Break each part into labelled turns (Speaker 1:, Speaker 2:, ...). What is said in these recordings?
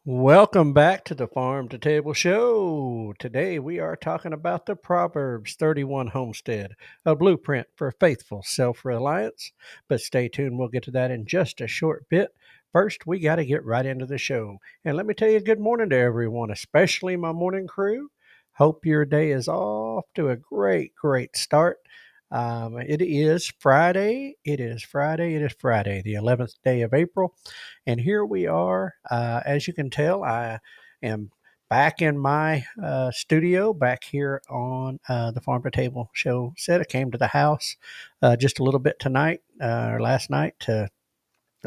Speaker 1: Welcome back to the Farm2Table Show. Today we are talking about the Proverbs 31 Homestead, a blueprint for faithful self reliance. But stay tuned, we'll get to that in just a short bit. First, we got to get right into the show. And let me tell you, good morning to everyone, especially my morning crew. Hope your day is off to a great start. It is Friday. It is Friday, the 11th day of April. And here we are. As you can tell, I am back in my studio, back here on the Farm to Table Show set. I came to the house just a little bit tonight or last night to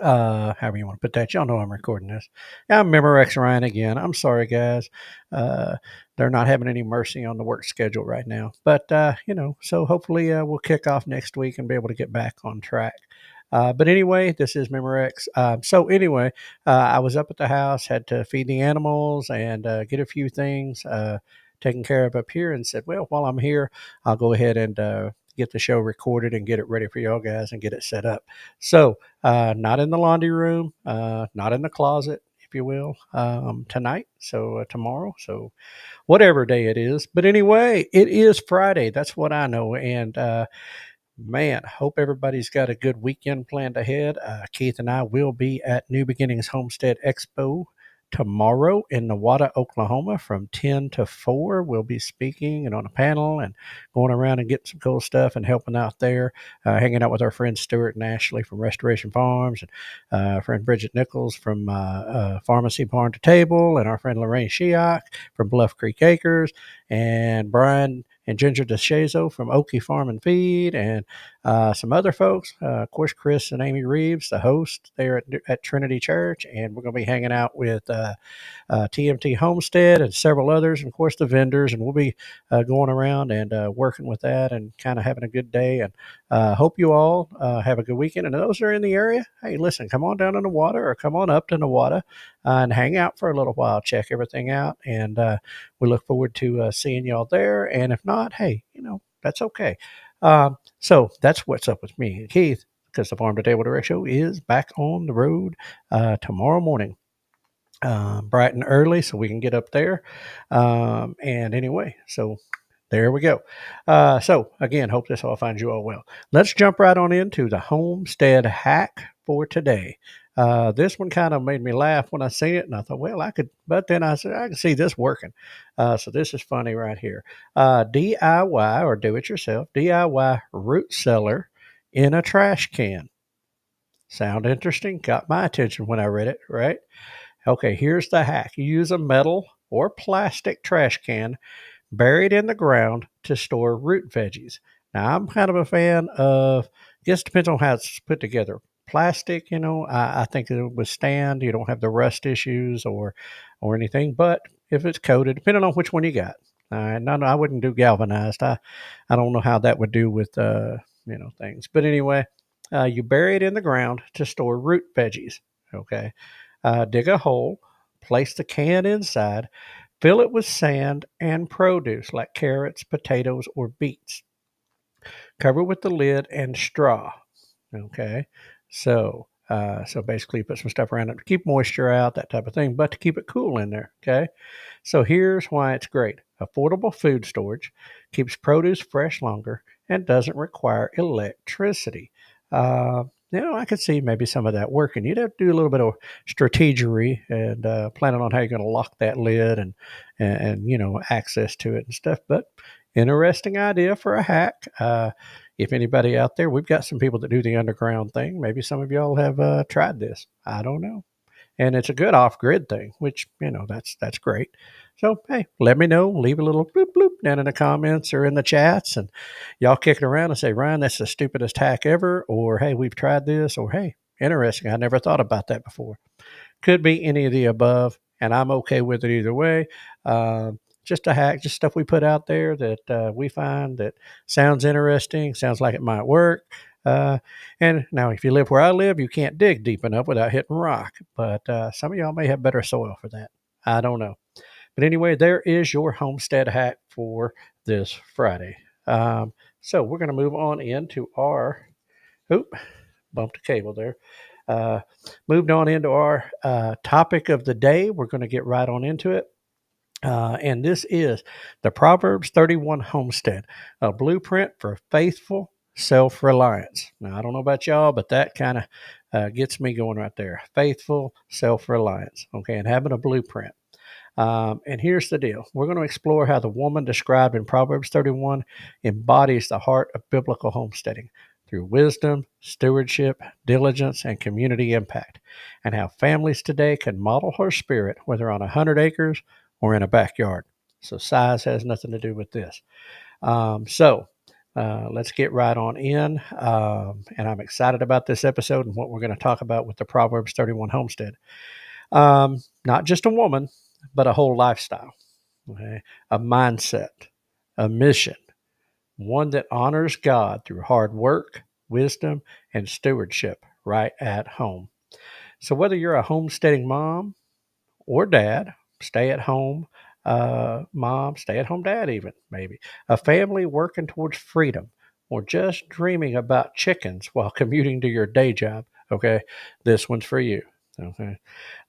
Speaker 1: however you want to put that. Y'all know I'm recording this. I'm Memorex Ryan again. I'm sorry, guys. Uh, they're not having any mercy on the work schedule right now. But, so hopefully we'll kick off next week and be able to get back on track. But anyway, this is Memorex. I was up at the house, had to feed the animals and get a few things taken care of up here, and said, well, while I'm here, I'll go ahead and get the show recorded and get it ready for y'all guys and get it set up. So, not in the laundry room, not in the closet, if you will, tonight. So, tomorrow. So, whatever day it is. But anyway, it is Friday. That's what I know. And, man, hope everybody's got a good weekend planned ahead. Keith and I will be at New Beginnings Homestead Expo tomorrow in Newata, Oklahoma from 10 to 4. We'll be speaking and on a panel and going around and getting some cool stuff and helping out there, hanging out with our friends Stuart and Ashley from Restoration Farms and friend Bridget Nichols from Pharmacy Barn to Table and our friend Lorraine Shiok from Bluff Creek Acres and Brian and Ginger DeShazo from Okie Farm and Feed, and some other folks. Of course, Chris and Amy Reeves, the host there at Trinity Church, and we're going to be hanging out with TMT Homestead and several others, and of course the vendors, and we'll be going around and working with that and kind of having a good day. And hope you all have a good weekend. And those that are in the area, hey, listen, come on down to the water or come on up to the water and hang out for a little while, check everything out, and we look forward to seeing y'all there. And if not, hey, that's okay. So that's what's up with me and Keith, because the Farm to Table Direct Show is back on the road tomorrow morning, bright and early, so we can get up there. And anyway, so there we go. So again, hope this all finds you all well. Let's jump right on into the homestead hack for today. This one kind of made me laugh when I seen it, and I thought, well, I could, but then I said, I can see this working. So this is funny right here. DIY or do it yourself, DIY root cellar in a trash can. Sound interesting? Got my attention when I read it, right? Okay, here's the hack. You use a metal or plastic trash can buried in the ground to store root veggies. Now, I'm kind of a fan of, I guess it depends on how it's put together. Plastic, I think it'll withstand. You don't have the rust issues or anything. But if it's coated, depending on which one you got. No, I wouldn't do galvanized. I don't know how that would do with things. But anyway, you bury it in the ground to store root veggies. Okay, dig a hole, place the can inside, fill it with sand and produce like carrots, potatoes, or beets. Cover with the lid and straw. Okay, so basically, put some stuff around it to keep moisture out, that type of thing, but to keep it cool in there. Okay, so here's why it's great: affordable food storage, keeps produce fresh longer, and doesn't require electricity. I could see maybe some of that working. You'd have to do a little bit of strategery and planning on how you're going to lock that lid and access to it and stuff. But interesting idea for a hack. If anybody out there, we've got some people that do the underground thing. Maybe some of y'all have tried this. I don't know. And it's a good off-grid thing, which that's great. So hey, let me know. Leave a little bloop bloop down in the comments or in the chats, and y'all kick it around and say, Ryan, that's the stupidest hack ever, or hey, we've tried this, or hey, interesting. I never thought about that before. Could be any of the above, and I'm okay with it either way. Just a hack, just stuff we put out there that we find that sounds interesting, sounds like it might work. And now, if you live where I live, you can't dig deep enough without hitting rock. But some of y'all may have better soil for that. I don't know. But anyway, there is your homestead hack for this Friday. So we're going to move on into our, oop, bumped a cable there. Uh, moved on into our topic of the day. We're going to get right on into it. And this is the Proverbs 31 Homestead, a blueprint for faithful self reliance. Now, I don't know about y'all, but that kind of gets me going right there. Faithful self reliance, okay, and having a blueprint. And here's the deal, we're going to explore how the woman described in Proverbs 31 embodies the heart of biblical homesteading through wisdom, stewardship, diligence, and community impact, and how families today can model her spirit, whether on 100 acres or in a backyard. So, size has nothing to do with this. Let's get right on in. And I'm excited about this episode and what we're going to talk about with the Proverbs 31 homestead. Not just a woman, but a whole lifestyle, okay? A mindset, a mission, one that honors God through hard work, wisdom, and stewardship right at home. So, whether you're a homesteading mom or dad, stay at home mom, stay at home dad, even maybe, a family working towards freedom, or just dreaming about chickens while commuting to your day job, okay, this one's for you. Okay,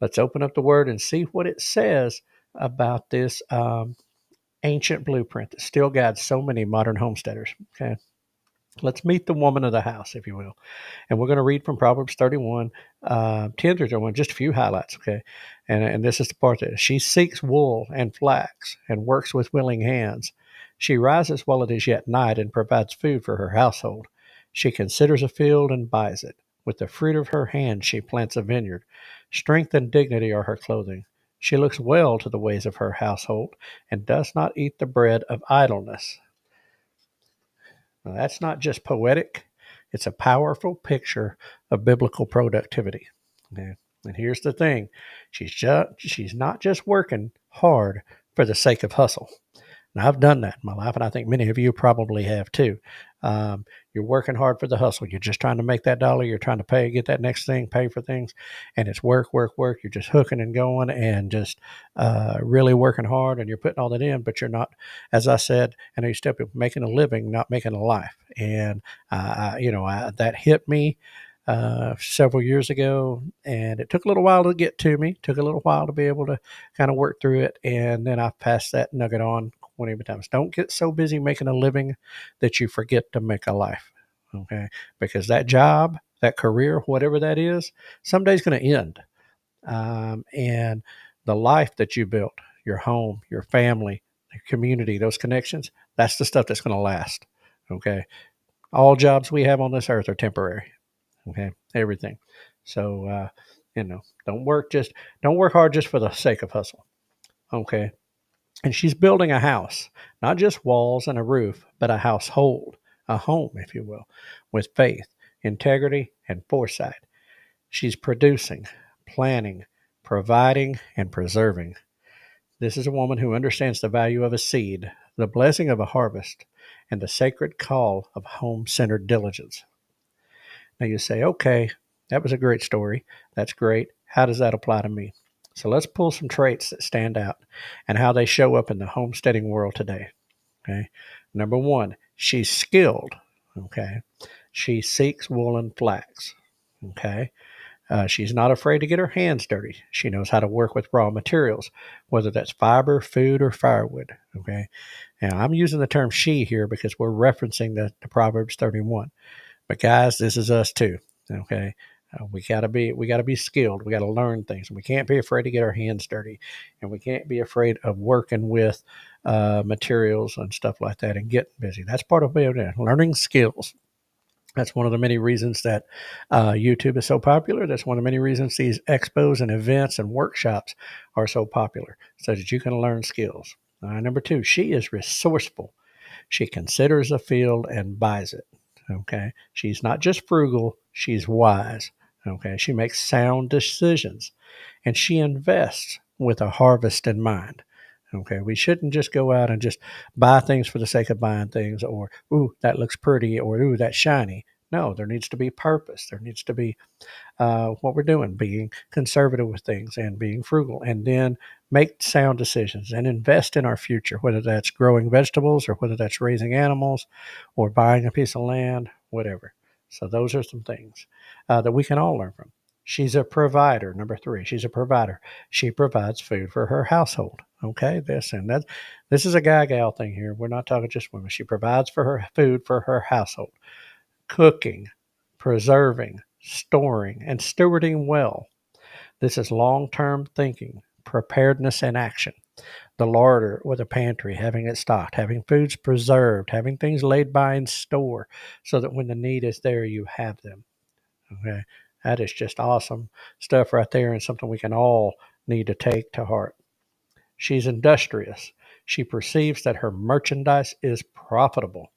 Speaker 1: let's open up the word and see what it says about this ancient blueprint that still guides so many modern homesteaders. Okay, let's meet the woman of the house, if you will. And we're going to read from Proverbs 31, 10 through 31, just a few highlights, okay? And this is the part that she seeks wool and flax and works with willing hands. She rises while it is yet night and provides food for her household. She considers a field and buys it. With the fruit of her hand, she plants a vineyard. Strength and dignity are her clothing. She looks well to the ways of her household and does not eat the bread of idleness. Now, that's not just poetic, it's a powerful picture of biblical productivity. Okay? And here's the thing, she's not just working hard for the sake of hustle. And I've done that in my life, and I think many of you probably have too. You're working hard for the hustle. You're just trying to make that dollar. You're trying to get that next thing, pay for things, and it's work, work, work. You're just hooking and going and just really working hard, and you're putting all that in, but you're not, as I said, and I used to making a living, not making a life. And that hit me several years ago, and it took a little while to get to me. Took a little while to be able to kind of work through it, and then I passed that nugget on 20 times. Don't get so busy making a living that you forget to make a life, okay? Because that job, that career, whatever that is, someday is going to end. And the life that you built, your home, your family, your community, those connections, that's the stuff that's going to last, okay? All jobs we have on this earth are temporary, okay? Everything. So, don't work hard just for the sake of hustle, okay? And she's building a house, not just walls and a roof, but a household, a home, if you will, with faith, integrity, and foresight. She's producing, planning, providing, and preserving. This is a woman who understands the value of a seed, the blessing of a harvest, and the sacred call of home-centered diligence. Now you say, okay, that was a great story. That's great. How does that apply to me? So let's pull some traits that stand out and how they show up in the homesteading world today. Okay. Number one, she's skilled. Okay. She seeks wool and flax. Okay. She's not afraid to get her hands dirty. She knows how to work with raw materials, whether that's fiber, food, or firewood. Okay. Now, I'm using the term she here because we're referencing the Proverbs 31. But guys, this is us too. Okay. We gotta be skilled. We gotta learn things. We can't be afraid to get our hands dirty, and we can't be afraid of working with materials and stuff like that and getting busy. That's part of learning skills. That's one of the many reasons that YouTube is so popular. That's one of the many reasons these expos and events and workshops are so popular, so that you can learn skills. Number two, she is resourceful. She considers a field and buys it. Okay. She's not just frugal, she's wise. Okay. She makes sound decisions, and she invests with a harvest in mind. Okay. We shouldn't just go out and just buy things for the sake of buying things, or, ooh, that looks pretty, or, ooh, that's shiny. No, there needs to be purpose. There needs to be what we're doing, being conservative with things and being frugal, and then make sound decisions and invest in our future, whether that's growing vegetables or whether that's raising animals or buying a piece of land, whatever. So those are some things that we can all learn from. She's a provider. Number 3, she's a provider. She provides food for her household. Okay, this is a guy-gal thing here. We're not talking just women. She provides for her food for her household, cooking, preserving, storing, and stewarding well. This is long-term thinking, preparedness, and action. The larder or the pantry, having it stocked, having foods preserved, having things laid by in store so that when the need is there, you have them. Okay. That is just awesome stuff right there and something we can all need to take to heart. She's industrious. She perceives that her merchandise is profitable.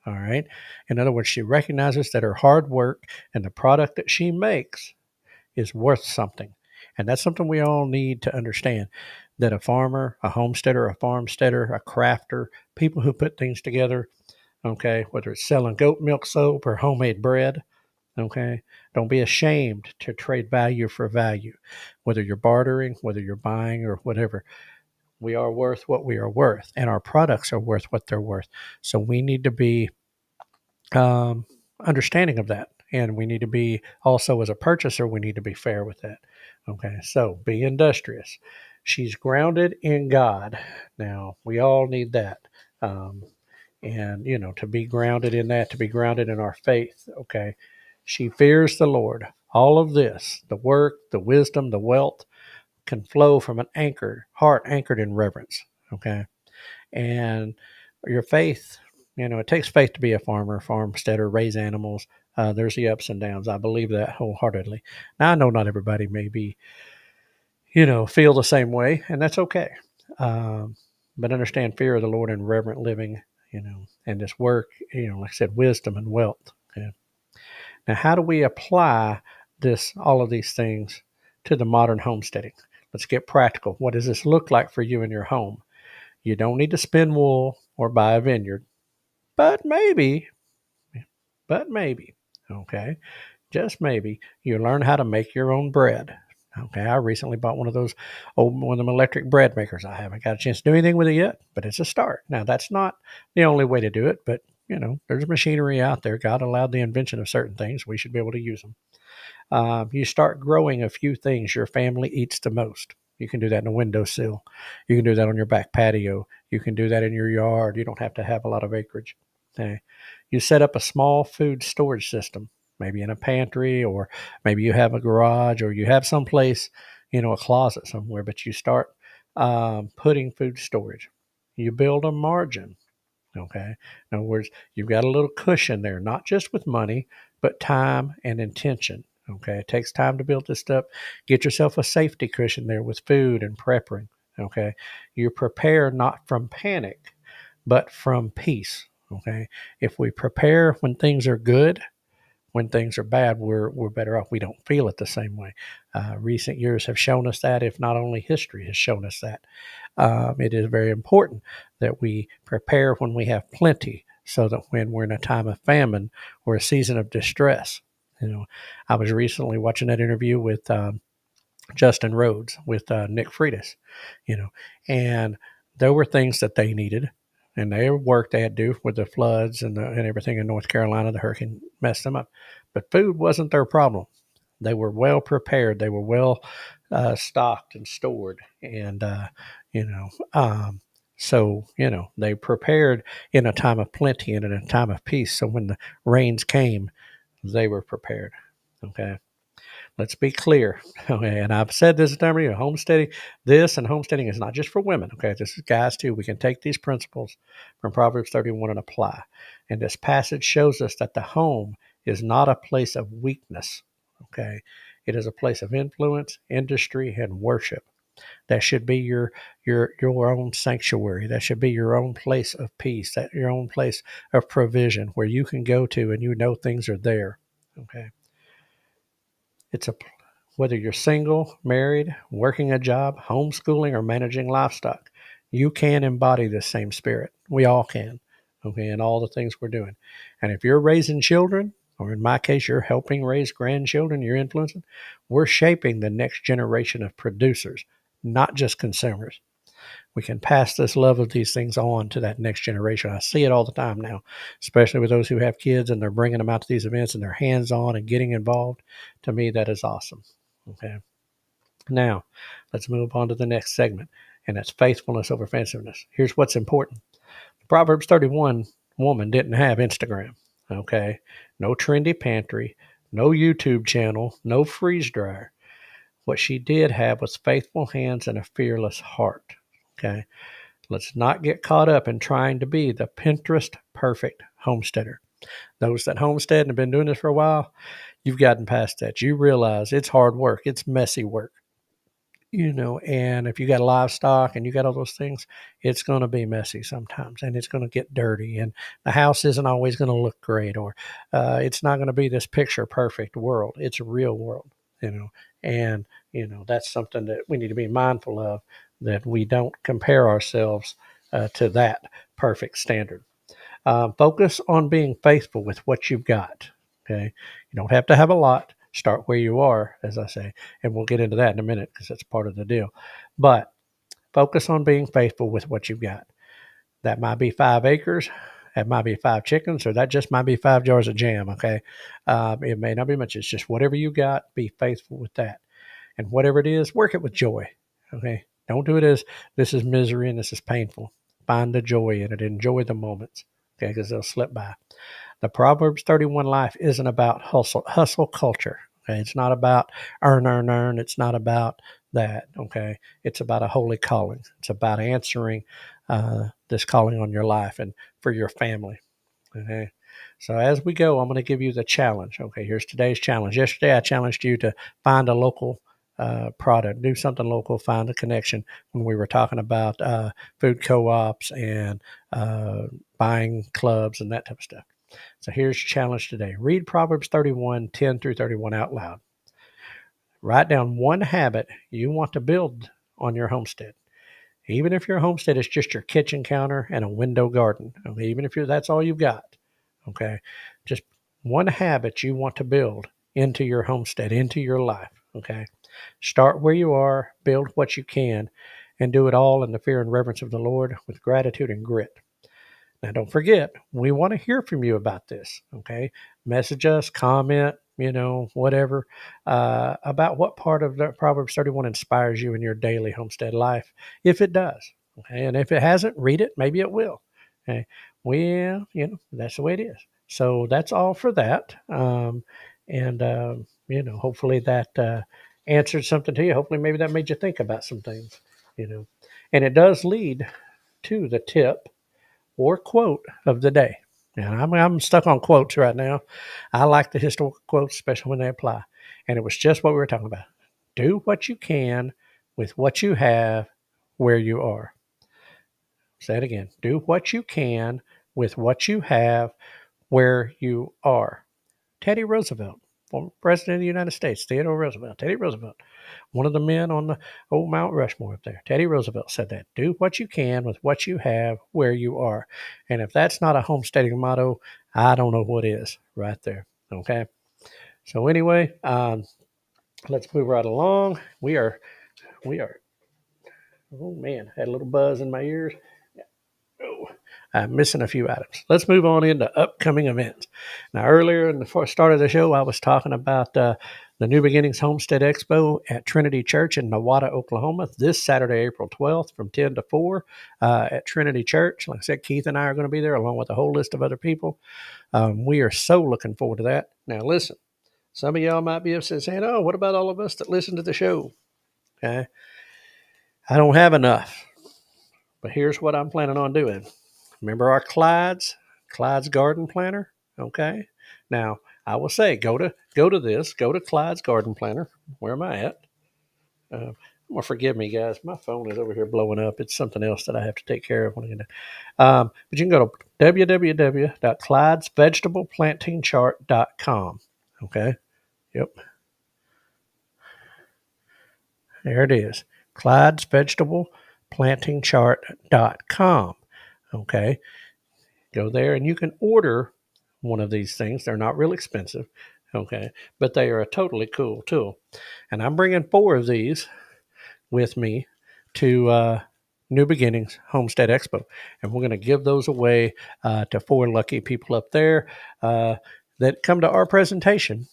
Speaker 1: All right. In other words, she recognizes that her hard work and the product that she makes is worth something. And that's something we all need to understand, that a farmer, a homesteader, a farmsteader, a crafter, people who put things together, okay, whether it's selling goat milk soap or homemade bread, okay, don't be ashamed to trade value for value, whether you're bartering, whether you're buying, or whatever. We are worth what we are worth, and our products are worth what they're worth. So we need to be understanding of that. And we need to be also, as a purchaser, we need to be fair with that. Okay, so be industrious. She's grounded in God. Now, we all need that. And, to be grounded in that, to be grounded in our faith. Okay, she fears the Lord. All of this, the work, the wisdom, the wealth, can flow from an heart anchored in reverence. Okay, and your faith, it takes faith to be a farmer, farmsteader, raise animals. There's the ups and downs. I believe that wholeheartedly. Now, I know not everybody may be, feel the same way, and that's okay. But understand fear of the Lord and reverent living, and this work, like I said, wisdom and wealth. Okay? Now, how do we apply all of these things to the modern homesteading? Let's get practical. What does this look like for you in your home? You don't need to spin wool or buy a vineyard, but maybe, okay, just maybe, you learn how to make your own bread. Okay, I recently bought one of them electric bread makers. I haven't got a chance to do anything with it yet, but it's a start. Now, that's not the only way to do it, but, there's machinery out there. God allowed the invention of certain things. We should be able to use them. You start growing a few things your family eats the most. You can do that in a windowsill. You can do that on your back patio. You can do that in your yard. You don't have to have a lot of acreage. Okay. You set up a small food storage system, maybe in a pantry, or maybe you have a garage, or you have someplace, a closet somewhere, but you start putting food storage. You build a margin. Okay. In other words, you've got a little cushion there, not just with money, but time and intention. Okay. It takes time to build this stuff. Get yourself a safety cushion there with food and preparing. Okay. You prepare not from panic, but from peace. Okay. If we prepare when things are good, when things are bad, we're better off. We don't feel it the same way. Recent years have shown us that, if not only history has shown us that. It is very important that we prepare when we have plenty, so that when we're in a time of famine or a season of distress. I was recently watching that interview with Justin Rhodes with Nick Freitas, and there were things that they needed, and their work they had to do with the floods and everything in North Carolina. The hurricane messed them up, but food wasn't their problem. They were well prepared. They were well stocked and stored, and so they prepared in a time of plenty and in a time of peace. So when the rains came, they were prepared. Okay. Let's be clear. Okay, and I've said this time, homesteading, and homesteading is not just for women. Okay, this is guys too. We can take these principles from Proverbs 31 and apply. And this passage shows us that the home is not a place of weakness. Okay, it is a place of influence, industry, and worship. That should be your own sanctuary. That should be your own place of peace. That your own place of provision where you can go to and things are there. Okay. It's whether you're single, married, working a job, homeschooling, or managing livestock, you can embody the same spirit. We all can, okay, in all the things we're doing. And if you're raising children, or in my case, you're helping raise grandchildren, you're influencing, we're shaping the next generation of producers, not just consumers. we can pass this love of these things on to that next generation. I see it all the time now, especially with those who have kids and they're bringing them out to these events and they're hands-on and getting involved. To me, that is awesome. Okay. Now, let's move on to the next segment, and that's faithfulness over fancifulness. Here's what's important. Proverbs 31 woman didn't have Instagram, okay? No trendy pantry, no YouTube channel, no freeze dryer. What she did have was faithful hands and a fearless heart, okay? Let's not get caught up in trying to be the Pinterest perfect homesteader. Those that homestead and have been doing this for a while, you've gotten past that. You realize it's hard work, it's messy work. And if you got livestock and you got all those things, it's going to be messy sometimes and it's going to get dirty and the house isn't always going to look great or it's not going to be this picture perfect world. It's a real world, and, that's something that we need to be mindful of, that we don't compare ourselves to that perfect standard. Focus on being faithful with what you've got. Okay. You don't have to have a lot. Start where you are, as I say, and we'll get into that in a minute because that's part of the deal. But focus on being faithful with what you've got. That might be 5 acres. That might be 5 chickens, or that just might be 5 jars of jam. Okay. It may not be much. It's just whatever you got, be faithful with that. And whatever it is, work it with joy. Okay. Don't do it as this is misery and this is painful. Find the joy in it. Enjoy the moments. Okay, because they'll slip by. The Proverbs 31 life isn't about hustle culture. Okay, it's not about earn. It's not about that. Okay, it's about a holy calling. It's about answering this calling on your life and for your family. Okay, so as we go, I'm going to give you the challenge. Okay, here's today's challenge. Yesterday, I challenged you to find a local product, do something local, find a connection when we were talking about food co-ops and buying clubs and that type of stuff. So here's your challenge today. Read Proverbs 31, 10 through 31 out loud. Write down one habit you want to build on your homestead. Even if your homestead is just your kitchen counter and a window garden, even if that's all you've got, okay, just one habit you want to build into your homestead, into your life, okay. Start where you are, build what you can, and do it all in the fear and reverence of the Lord with gratitude and grit. Now, don't forget, we want to hear from you about this, okay? Message us, comment, whatever, about what part of the Proverbs 31 inspires you in your daily homestead life, if it does, okay? And if it hasn't, read it, maybe it will, okay? Well, that's the way it is. So that's all for that. Hopefully that answered something to you. Hopefully maybe that made you think about some things, And it does lead to the tip or quote of the day. And I'm stuck on quotes right now. I like the historical quotes, especially when they apply. And it was just what we were talking about. Do what you can with what you have where you are. Say it again. Do what you can with what you have where you are. Teddy Roosevelt, former president of the United States, Theodore Roosevelt, Teddy Roosevelt, one of the men on the old Mount Rushmore up there. Teddy Roosevelt said that. Do what you can with what you have where you are. And if that's not a homesteading motto, I don't know what is right there. Okay. So anyway, let's move right along. We are, oh man, had a little buzz in my ears. Oh, I'm missing a few items. Let's move on into upcoming events. Now, earlier in the start of the show, I was talking about the New Beginnings Homestead Expo at Trinity Church in Nowata, Oklahoma, this Saturday, April 12th from 10 to 4 at Trinity Church. Like I said, Keith and I are going to be there along with a whole list of other people. We are so looking forward to that. Now, listen, some of y'all might be upset saying, oh, what about all of us that listen to the show? Okay. I don't have enough, but here's what I'm planning on doing. Remember our Clyde's Garden Planner? Okay. Now, I will say, go to Clyde's Garden Planner. Where am I at? Well, forgive me, guys. My phone is over here blowing up. It's something else that I have to take care of when I get done. But you can go to www.clydesvegetableplantingchart.com. Okay. Yep. There it is. clydesvegetableplantingchart.com. Okay. Go there and you can order one of these things. They're not real expensive, okay, but they are a totally cool tool. And I'm bringing 4 of these with me to New Beginnings Homestead Expo. And we're going to give those away to 4 lucky people up there that come to our presentation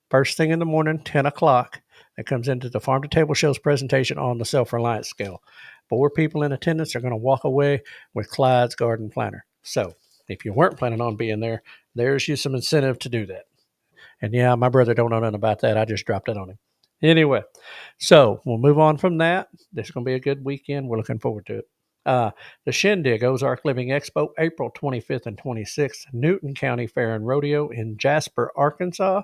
Speaker 1: first thing in the morning, 10 o'clock. That comes into the Farm to Table Show's presentation on the self-reliance scale. 4 people in attendance are going to walk away with Clyde's garden planner. So if you weren't planning on being there, there's you some incentive to do that. And yeah, my brother don't know nothing about that. I just dropped it on him. Anyway, so we'll move on from that. This is going to be a good weekend. We're looking forward to it. The Shindig Ozark Living Expo, April 25th and 26th, Newton County Fair and Rodeo in Jasper, Arkansas.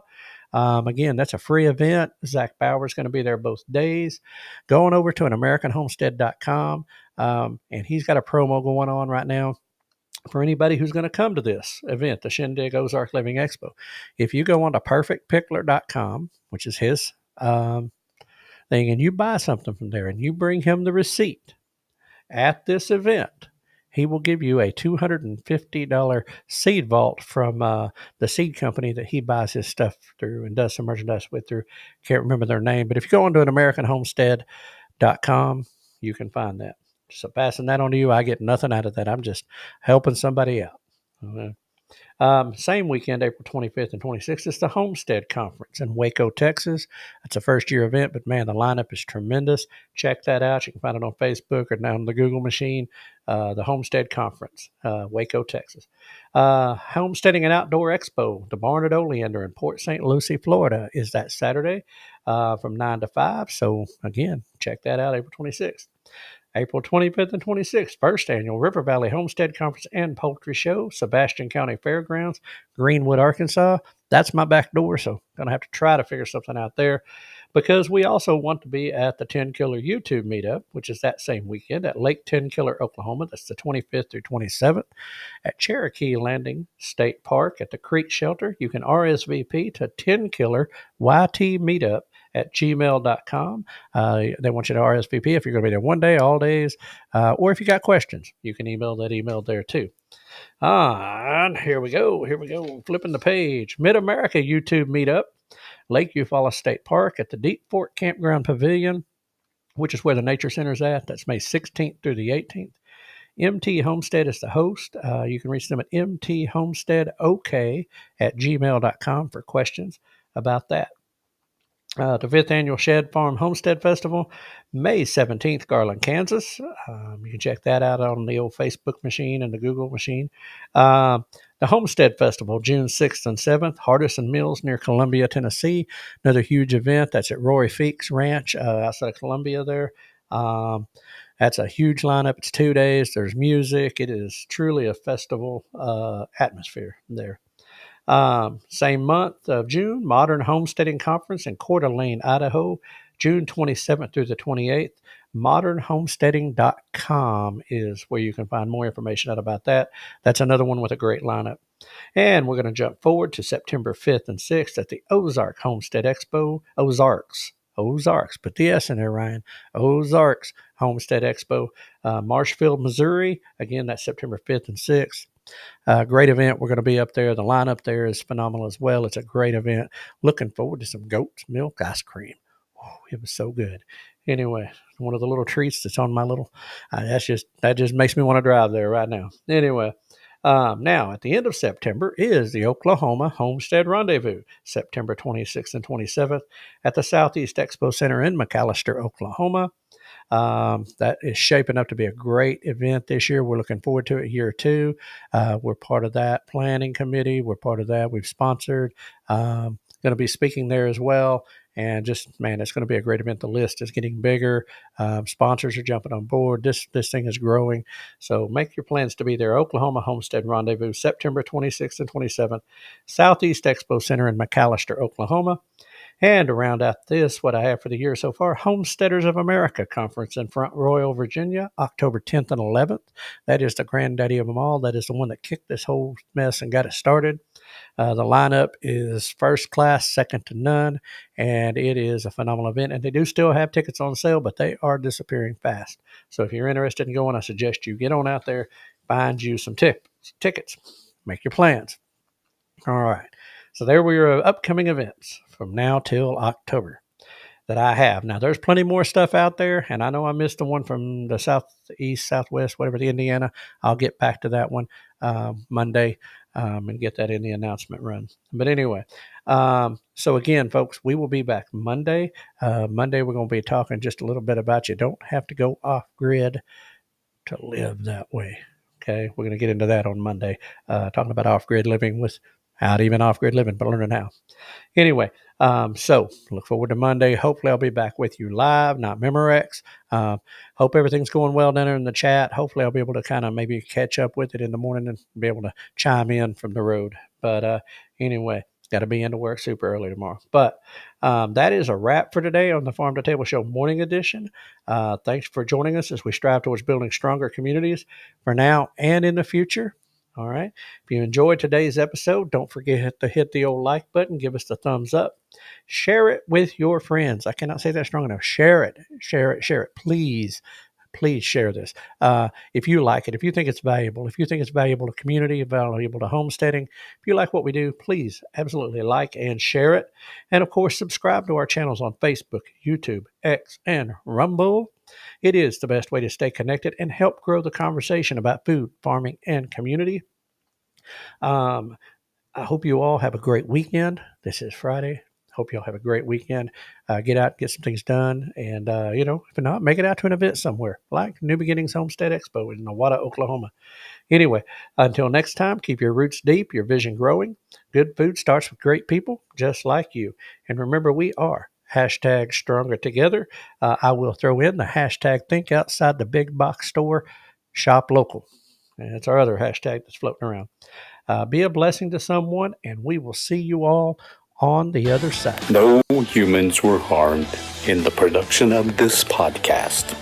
Speaker 1: Again, that's a free event. Zach Bauer's going to be there both days. Going over to an AmericanHomestead.com, and he's got a promo going on right now for anybody who's going to come to this event, the Shindig Ozark Living Expo. If you go on to perfectpickler.com, which is his thing, and you buy something from there and you bring him the receipt at this event, he will give you a $250 seed vault from the seed company that he buys his stuff through and does some merchandise with through. Can't remember their name, but if you go onto an AmericanHomestead.com, you can find that. So passing that on to you, I get nothing out of that. I'm just helping somebody out. Same weekend, April 25th and 26th, is the Homestead Conference in Waco, Texas. It's a first-year event, but man, the lineup is tremendous. Check that out. You can find it on Facebook or down the Google machine. The Homestead Conference, Waco, Texas. Homesteading and Outdoor Expo, the Barn at Oleander in Port St. Lucie, Florida, is that Saturday from 9 to 5. So, again, check that out, April 26th. April 25th and 26th, first annual River Valley Homestead Conference and Poultry Show, Sebastian County Fairgrounds, Greenwood, Arkansas. That's my back door, so going to have to try to figure something out there, because we also want to be at the 10 Killer YouTube meetup, which is that same weekend at Lake 10 Killer, Oklahoma. That's the 25th through 27th. At Cherokee Landing State Park at the Creek Shelter, you can RSVP to 10 Killer YT meetup at gmail.com. They want you to RSVP if you're going to be there one day, all days, or if you got questions, you can email that email there too. And here we go. Flipping the page. Mid-America YouTube meetup, Lake Eufaula State Park at the Deep Fork Campground Pavilion, which is where the Nature Center is at. That's May 16th through the 18th. MT Homestead is the host. You can reach them at mthomesteadok@gmail.com for questions about that. The 5th Annual Shed Farm Homestead Festival, May 17th, Garland, Kansas. You can check that out on the old Facebook machine and the Google machine. The Homestead Festival, June 6th and 7th, Hardison Mills near Columbia, Tennessee. Another huge event. That's at Roy Feeks Ranch outside of Columbia there. That's a huge lineup. It's 2 days. There's music. It is truly a festival atmosphere there. Same month of June, Modern Homesteading Conference in Coeur d'Alene, Idaho, June 27th through the 28th. ModernHomesteading.com is where you can find more information out about that. That's another one with a great lineup. And we're going to jump forward to September 5th and 6th at the Ozark Homestead Expo. Ozarks. Put the S in there, Ryan. Ozarks Homestead Expo, Marshfield, Missouri. Again, that's September 5th and 6th. Great event. We're going to be up there. The lineup there is phenomenal as well. It's a great event. Looking forward to some goat's milk ice cream. Oh, it was so good. Anyway, one of the little treats that's on my little, that just makes me want to drive there right now. Anyway, now at the end of September is the Oklahoma Homestead Rendezvous, September 26th and 27th at the Southeast Expo Center in McAlester, Oklahoma. That is shaping up to be a great event this year. We're looking forward to it here too. We're part of that planning committee. We're part of that. We've sponsored. Going to be speaking there as well. And just, man, it's going to be a great event. The list is getting bigger. Sponsors are jumping on board. This thing is growing. So make your plans to be there. Oklahoma Homestead Rendezvous, September 26th and 27th, Southeast Expo Center in McAlester, Oklahoma. And to round out this, what I have for the year so far, Homesteaders of America Conference in Front Royal, Virginia, October 10th and 11th. That is the granddaddy of them all. That is the one that kicked this whole mess and got it started. The lineup is first class, second to none, and it is a phenomenal event. And they do still have tickets on sale, but they are disappearing fast. So if you're interested in going, I suggest you get on out there, find you some tickets, make your plans. All right. So there were your upcoming events from now till October. that I have. Now, there's plenty more stuff out there, and I know I missed the one from the southeast, southwest, whatever, the Indiana. I'll get back to that one Monday and get that in the announcement run. But anyway, so again, folks, we will be back Monday. Monday, we're going to be talking just a little bit about you don't have to go off grid to live that way. Okay, we're going to get into that on Monday, talking about off grid living without even off grid living, but learning how. Anyway, so look forward to Monday. Hopefully, I'll be back with you live, not Memorex. Hope everything's going well down there in the chat. Hopefully, I'll be able to kind of maybe catch up with it in the morning and be able to chime in from the road. But anyway, got to be into work super early tomorrow. But that is a wrap for today on the Farm to Table Show Morning Edition. Thanks for joining us as we strive towards building stronger communities for now and in the future. All right. If you enjoyed today's episode, don't forget to hit the old like button. Give us the thumbs up. Share it with your friends. I cannot say that strong enough. Share it. Share it. Share it. Please. Please share this. If you like it, if you think it's valuable, if you think it's valuable to community, valuable to homesteading, if you like what we do, please absolutely like and share it. And of course, subscribe to our channels on Facebook, YouTube, X, and Rumble. It is the best way to stay connected and help grow the conversation about food, farming, and community. I hope you all have a great weekend. This is Friday. Hope you all have a great weekend. Get out, get some things done, and if not, make it out to an event somewhere like New Beginnings Homestead Expo in Nowata, Oklahoma. Anyway, until next time, keep your roots deep, your vision growing. Good food starts with great people just like you. And remember, we are #stronger together. I will throw in the hashtag think outside the big box store, shop local. And it's our other hashtag that's floating around. Be a blessing to someone, and we will see you all on the other side.
Speaker 2: No humans were harmed in the production of this podcast.